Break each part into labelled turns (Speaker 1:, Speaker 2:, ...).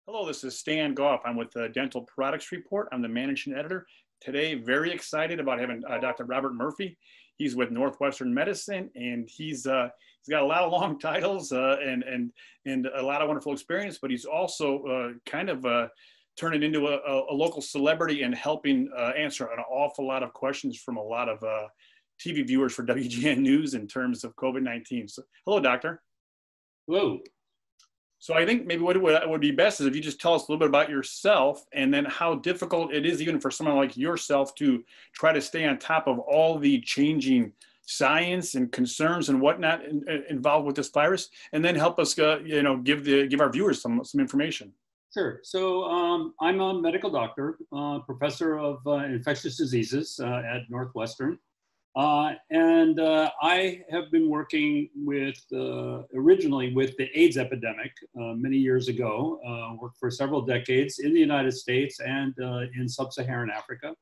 Speaker 1: Hello, this is Stan Goff. I'm with the Dental Products Report. I'm the managing editor. Today, very excited about having Dr. Robert Murphy. He's with Northwestern Medicine, and he's got a lot of long titles and a lot of wonderful experience. But he's also turning into a local celebrity and helping answer an awful lot of questions from a lot of TV viewers for WGN News in terms of COVID-19. So, hello, doctor.
Speaker 2: Hello.
Speaker 1: So I think maybe what would be best is if you just tell us a little bit about yourself and then how difficult it is even for someone like yourself to try to stay on top of all the changing science and concerns and whatnot involved with this virus, and then help us, give our viewers some information.
Speaker 2: Sure. So I'm a medical doctor, professor of infectious diseases at Northwestern. I have been working with, originally with the AIDS epidemic many years ago, worked for several decades in the United States and in sub-Saharan Africa.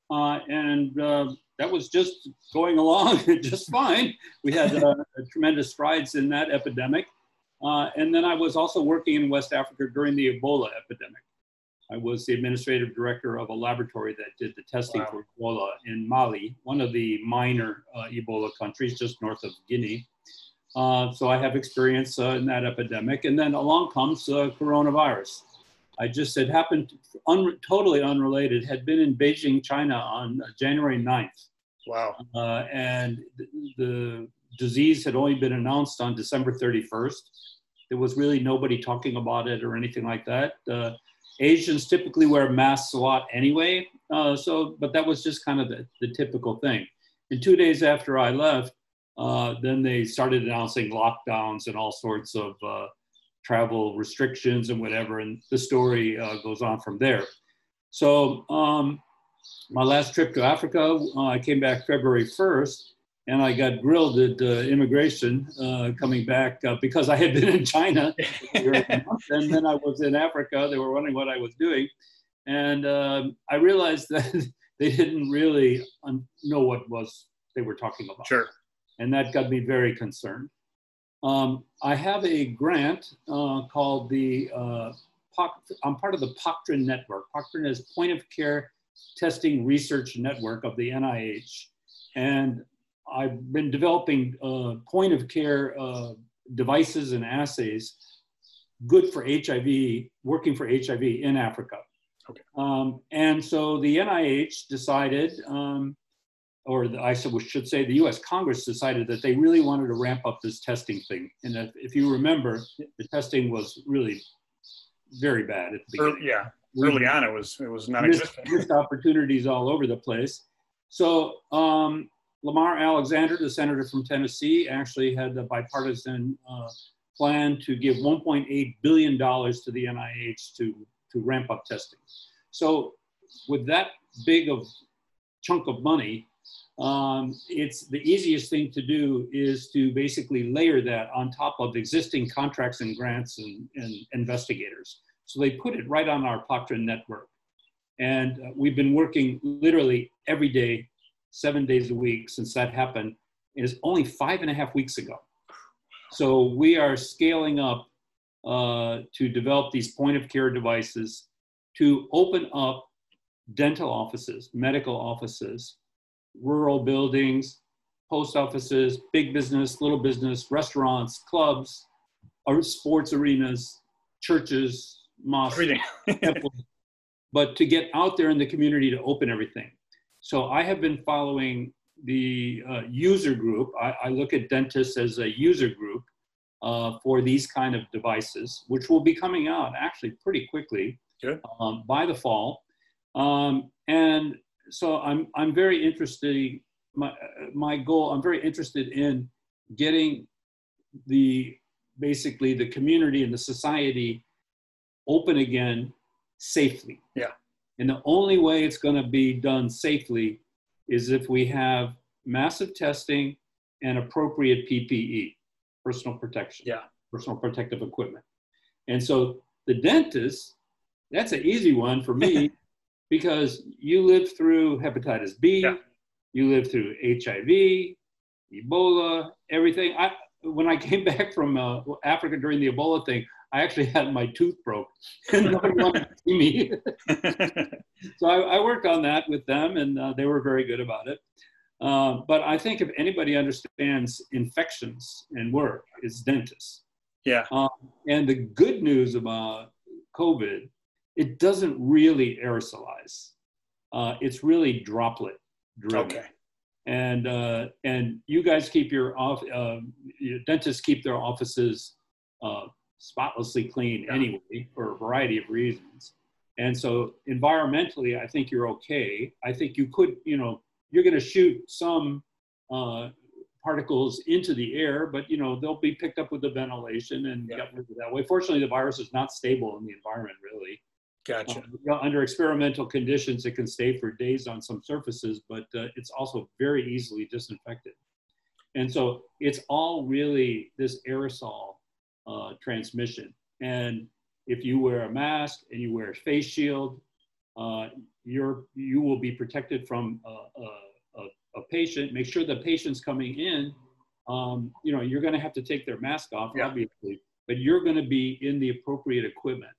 Speaker 2: That was just going along just fine. We had tremendous strides in that epidemic. And then I was also working in West Africa during the Ebola epidemic. I was the administrative director of a laboratory that did the testing for Ebola in Mali, one of the minor Ebola countries just north of Guinea. So I have experience in that epidemic. And then along comes coronavirus. It happened totally unrelated, had been in Beijing, China on January 9th.
Speaker 1: Wow.
Speaker 2: And the disease had only been announced on December 31st. There was really nobody talking about it or anything like that. Asians typically wear masks a lot anyway, but that was just kind of the typical thing. And 2 days after I left, then they started announcing lockdowns and all sorts of travel restrictions and whatever, and the story goes on from there. So my last trip to Africa, I came back February 1st, and I got grilled at immigration coming back because I had been in China and then I was in Africa. They were wondering what I was doing. And I realized that they didn't really know what they were talking about.
Speaker 1: Sure. And
Speaker 2: that got me very concerned. I have a grant called I'm part of the Poctrin Network. Poctrin is Point of Care Testing Research Network of the NIH. And I've been developing point of care devices and assays good for HIV, working for HIV in Africa.
Speaker 1: Okay.
Speaker 2: And so the NIH decided, I should say the US Congress decided that they really wanted to ramp up this testing thing. And if you remember, the testing was really very bad at the beginning.
Speaker 1: Early on it was non-existent.
Speaker 2: Missed opportunities all over the place. So Lamar Alexander, the senator from Tennessee, actually had a bipartisan plan to give $1.8 billion to the NIH to ramp up testing. So with that big of chunk of money, it's the easiest thing to do is to basically layer that on top of existing contracts and grants and investigators. So they put it right on our Poctrin network. And we've been working literally every day, 7 days a week since that happened. Is only 5.5 weeks ago. So we are scaling up to develop these point of care devices to open up dental offices, medical offices, rural buildings, post offices, big business, little business, restaurants, clubs, sports arenas, churches, mosques, temples, but to get out there in the community to open everything. So I have been following the user group. I look at dentists as a user group for these kind of devices, which will be coming out actually pretty quickly by the fall. And so I'm very interested. My goal, I'm very interested in getting basically the community and the society open again safely.
Speaker 1: Yeah.
Speaker 2: And the only way it's going to be done safely is if we have massive testing and appropriate PPE, personal protection, personal protective equipment. And so the dentist, that's an easy one for me because you lived through hepatitis B, you lived through HIV, Ebola, everything. When I came back from Africa during the Ebola thing, I actually had my tooth broke and nobody wanted to see me. So I worked on that with them, and they were very good about it. But I think if anybody understands infections and work, it's dentists.
Speaker 1: Yeah.
Speaker 2: And the good news about COVID, it doesn't really aerosolize. It's really droplet driven.
Speaker 1: Okay.
Speaker 2: And you guys keep your dentists keep their offices spotlessly clean anyway, for a variety of reasons. And so environmentally, I think you're okay. I think you could, you're going to shoot some particles into the air, but they'll be picked up with the ventilation and get rid of that way. Fortunately, the virus is not stable in the environment, really.
Speaker 1: Gotcha.
Speaker 2: Under experimental conditions, it can stay for days on some surfaces, but it's also very easily disinfected. And so it's all really this aerosol transmission. And if you wear a mask and you wear a face shield, you will be protected from a patient. Make sure the patient's coming in, you're going to have to take their mask off, obviously, but you're going to be in the appropriate equipment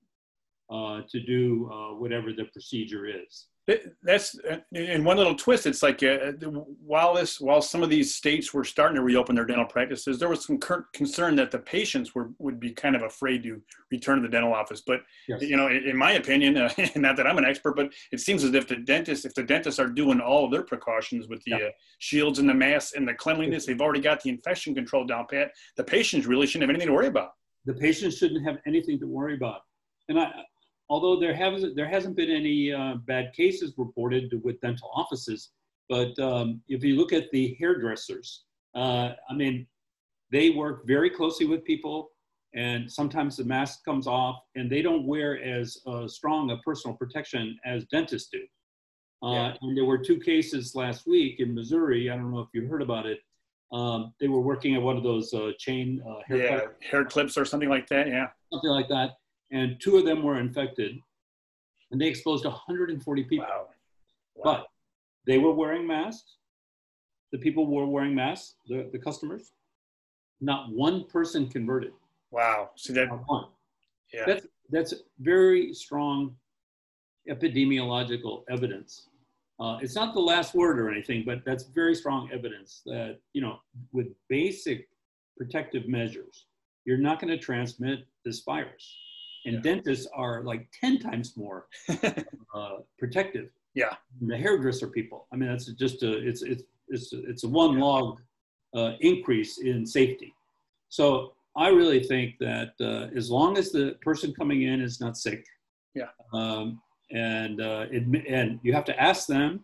Speaker 2: to do whatever the procedure is.
Speaker 1: That's in one little twist. It's like while some of these states were starting to reopen their dental practices, there was some concern that the patients would be kind of afraid to return to the dental office. But in my opinion, not that I'm an expert, but it seems as if the dentists are doing all of their precautions with the shields and the masks and the cleanliness, they've already got the infection control down pat. The patients really shouldn't have anything to worry about.
Speaker 2: The patients shouldn't have anything to worry about. And although there hasn't been any bad cases reported with dental offices, but if you look at the hairdressers, they work very closely with people, and sometimes the mask comes off, and they don't wear as strong a personal protection as dentists do. And there were 2 cases last week in Missouri. I don't know if you heard about it. They were working at one of those chain
Speaker 1: hair clips or something like that. Yeah,
Speaker 2: something like that. And 2 of them were infected, and they exposed 140 people.
Speaker 1: Wow.
Speaker 2: But they were wearing masks. The people were wearing masks, the customers. Not one person converted.
Speaker 1: Wow. See that?
Speaker 2: Not one.
Speaker 1: Yeah.
Speaker 2: That's very strong epidemiological evidence. It's not the last word or anything, but that's very strong evidence that, with basic protective measures, you're not going to transmit this virus. And dentists are like 10 times more protective.
Speaker 1: Yeah.
Speaker 2: Than the hairdresser people. I mean, that's just it's a one log increase in safety. So I really think that as long as the person coming in is not sick, and you have to ask them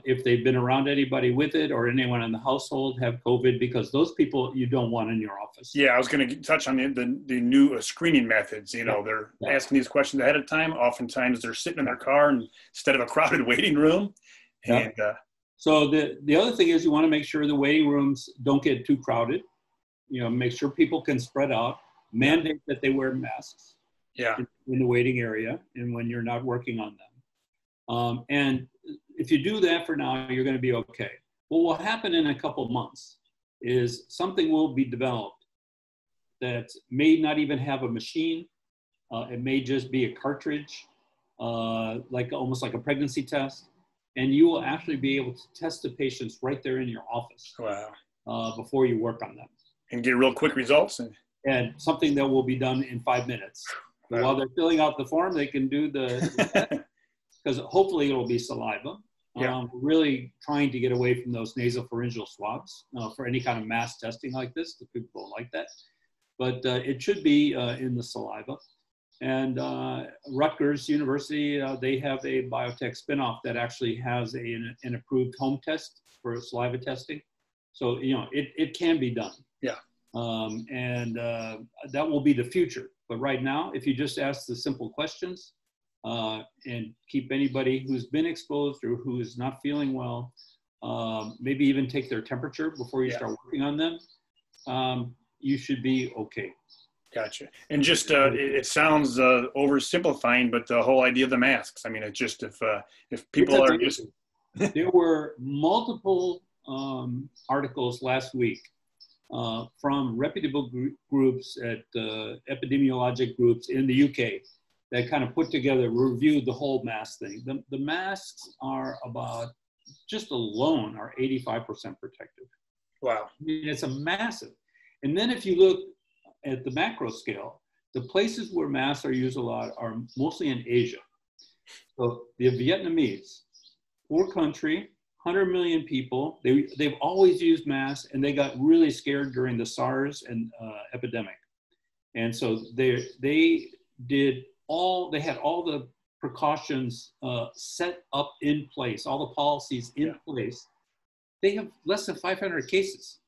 Speaker 2: if they've been around anybody with it or anyone in the household have COVID, because those people you don't want in your office.
Speaker 1: Yeah, I was going to touch on the new screening methods. They're asking these questions ahead of time. Oftentimes they're sitting in their car instead of a crowded waiting room. And
Speaker 2: so the other thing is you want to make sure the waiting rooms don't get too crowded. Make sure people can spread out. Mandate that they wear masks. In the waiting area and when you're not working on them. And if you do that for now, you're going to be okay. What will happen in a couple of months is something will be developed that may not even have a machine. It may just be a cartridge, almost like a pregnancy test. And you will actually be able to test the patients right there in your office.
Speaker 1: Wow.
Speaker 2: Before you work on them.
Speaker 1: And get real quick results.
Speaker 2: And something that will be done in 5 minutes. Wow. While they're filling out the form, they can do because hopefully it'll be saliva. We're really trying to get away from those nasopharyngeal swabs for any kind of mass testing like this, because people don't like that. But it should be in the saliva. And Rutgers University, they have a biotech spinoff that actually has an approved home test for saliva testing. So, it can be done.
Speaker 1: Yeah.
Speaker 2: And that will be the future. But right now, if you just ask the simple questions and keep anybody who's been exposed or who is not feeling well, maybe even take their temperature before you start working on them, you should be okay.
Speaker 1: Gotcha. And just, it sounds oversimplifying, but the whole idea of the masks, I mean, it's just if people are just...
Speaker 2: There were multiple articles last week from reputable groups at epidemiologic groups in the UK that kind of put together, reviewed the whole mask thing. The masks are about, just alone, are 85% protective.
Speaker 1: Wow.
Speaker 2: I mean, it's a massive. And then if you look at the macro scale, the places where masks are used a lot are mostly in Asia. So the Vietnamese, poor country, 100 million people, they've always used masks, and they got really scared during the SARS and epidemic. And so they had all the precautions set up in place, all the policies in place. They have less than 500 cases.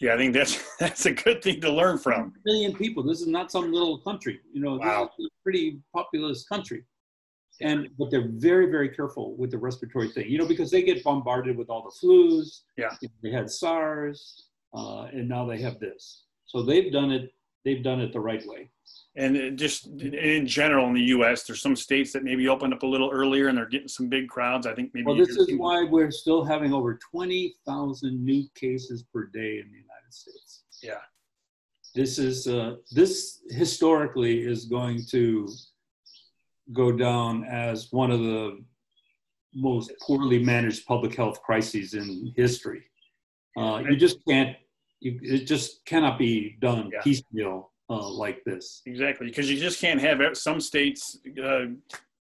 Speaker 1: Yeah, I think that's a good thing to learn from.
Speaker 2: 100 million people. This is not some little country. You know,
Speaker 1: wow.
Speaker 2: This is a pretty populous country. But they're very, very careful with the respiratory thing, you know, because they get bombarded with all the flus.
Speaker 1: Yeah.
Speaker 2: They had SARS, and now they have this. So they've done it the right way.
Speaker 1: And just in general in the U.S., there's some states that maybe opened up a little earlier and they're getting some big crowds. I think maybe.
Speaker 2: Well, this is why we're still having over 20,000 new cases per day in the United States.
Speaker 1: Yeah.
Speaker 2: This historically is going to go down as one of the most poorly managed public health crises in history. You just can't. It just cannot be done piecemeal like this.
Speaker 1: Exactly, because you just can't have some states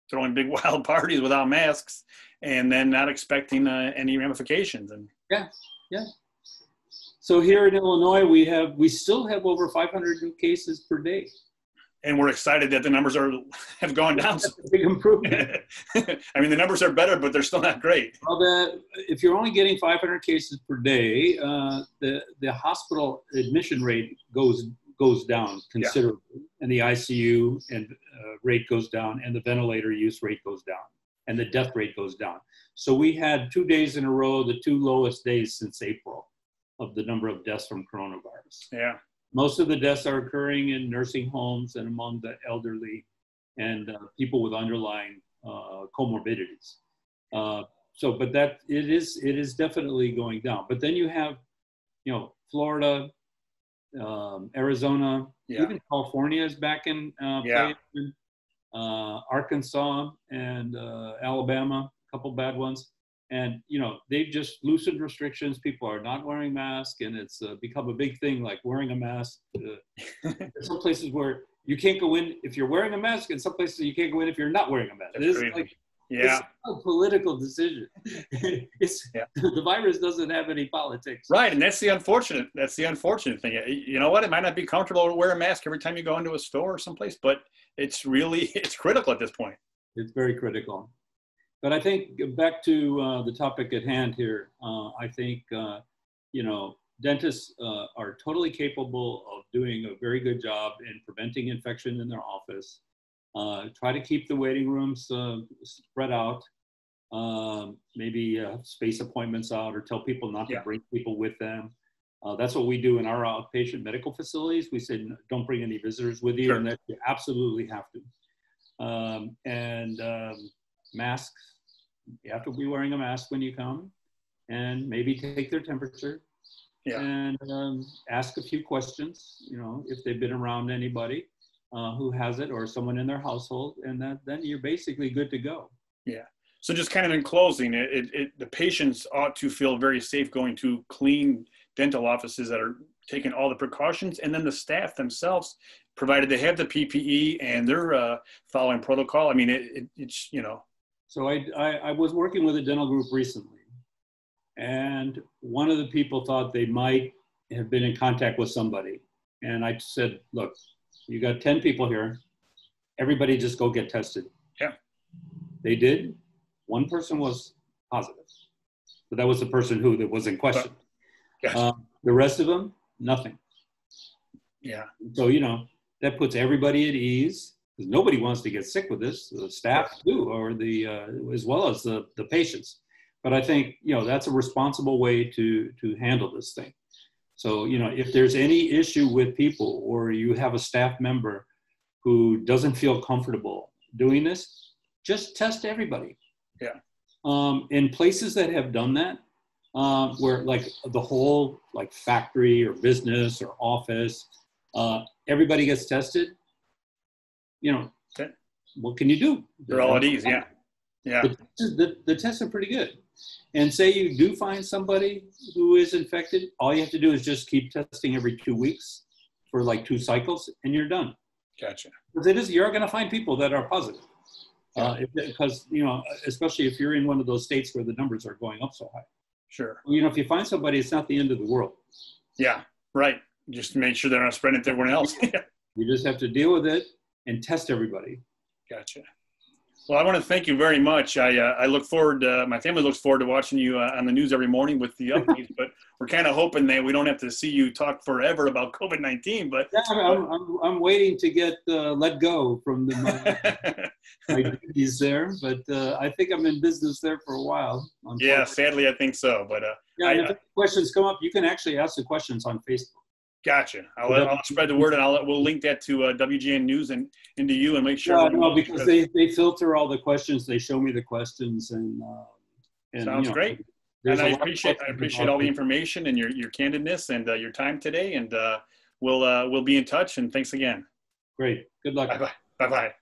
Speaker 1: throwing big wild parties without masks and then not expecting any ramifications. And
Speaker 2: yeah. So here in Illinois, we still have over 500 new cases per day.
Speaker 1: And we're excited that the numbers have gone down.
Speaker 2: That's a big improvement.
Speaker 1: I mean, the numbers are better, but they're still not great.
Speaker 2: Well, if you're only getting 500 cases per day, the hospital admission rate goes down considerably, and the ICU and rate goes down, and the ventilator use rate goes down, and the death rate goes down. So we had 2 days in a row, the 2 lowest days since April of the number of deaths from coronavirus.
Speaker 1: Yeah.
Speaker 2: Most of the deaths are occurring in nursing homes and among the elderly and people with underlying comorbidities. But it is definitely going down. But then you have, you know, Florida, Arizona, even California is back in play. Arkansas and Alabama, a couple bad ones. And, you know, they've just loosened restrictions. People are not wearing masks, and it's become a big thing, like wearing a mask. Some places where you can't go in if you're wearing a mask, and some places you can't go in if you're not wearing a mask. It's a political decision. The virus doesn't have any politics.
Speaker 1: Right, and that's the unfortunate thing. You know what? It might not be comfortable to wear a mask every time you go into a store or someplace, but it's critical at this point.
Speaker 2: It's very critical. But I think back to the topic at hand here, I think, you know, dentists are totally capable of doing a very good job in preventing infection in their office. Try to keep the waiting rooms spread out, maybe space appointments out, or tell people not to bring people with them. That's what we do in our outpatient medical facilities. We say, don't bring any visitors with you, and that you absolutely have to. Masks, you have to be wearing a mask when you come, and maybe take their temperature and ask a few questions, you know, if they've been around anybody who has it or someone in their household, and then you're basically good to go. Yeah.
Speaker 1: So just kind of in closing, the patients ought to feel very safe going to clean dental offices that are taking all the precautions, and then the staff themselves, provided they have the PPE and they're following protocol. I mean, it's, you know.
Speaker 2: So I was working with a dental group recently, and one of the people thought they might have been in contact with somebody. And I said, look, you got 10 people here. Everybody just go get tested.
Speaker 1: Yeah.
Speaker 2: They did. One person was positive. But that was the person who was in question.
Speaker 1: Gotcha.
Speaker 2: The rest of them, nothing.
Speaker 1: Yeah.
Speaker 2: So, you know, that puts everybody at ease. Because nobody wants to get sick with this. The staff do, or as well as the patients. But I think, you know, that's a responsible way to handle this thing. So, you know, if there's any issue with people, or you have a staff member who doesn't feel comfortable doing this, just test everybody.
Speaker 1: Yeah.
Speaker 2: In places that have done that, where like the whole like factory or business or office, everybody gets tested, you know,
Speaker 1: Okay.
Speaker 2: what can you do?
Speaker 1: They're all at ease. Yeah. Yeah.
Speaker 2: The tests are pretty good. And say you do find somebody who is infected, all you have to do is just keep testing every 2 weeks for like 2 cycles, and you're done.
Speaker 1: Gotcha.
Speaker 2: Because you're going to find people that are positive. Because, you know, especially if you're in one of those states where the numbers are going up so high.
Speaker 1: Sure.
Speaker 2: You know, if you find somebody, it's not the end of the world.
Speaker 1: Yeah, right. Just to make sure they're not spreading it to everyone else.
Speaker 2: You just have to deal with it and test everybody.
Speaker 1: Gotcha. Well, I want to thank you very much. I look forward, my family looks forward to watching you on the news every morning with the updates, but we're kind of hoping that we don't have to see you talk forever about COVID-19. But
Speaker 2: yeah, I'm waiting to get let go from my duties there, but I think I'm in business there for a while.
Speaker 1: Yeah, sadly, I think so. But
Speaker 2: if questions come up, you can actually ask the questions on Facebook.
Speaker 1: Gotcha. I'll spread the word, and we'll link that to WGN News and into you, and make sure.
Speaker 2: No, because they filter all the questions. They show me the questions, and
Speaker 1: sounds great. And I appreciate all the information and your candidness and your time today. And we'll be in touch. And thanks again.
Speaker 2: Great. Good luck.
Speaker 1: Bye bye.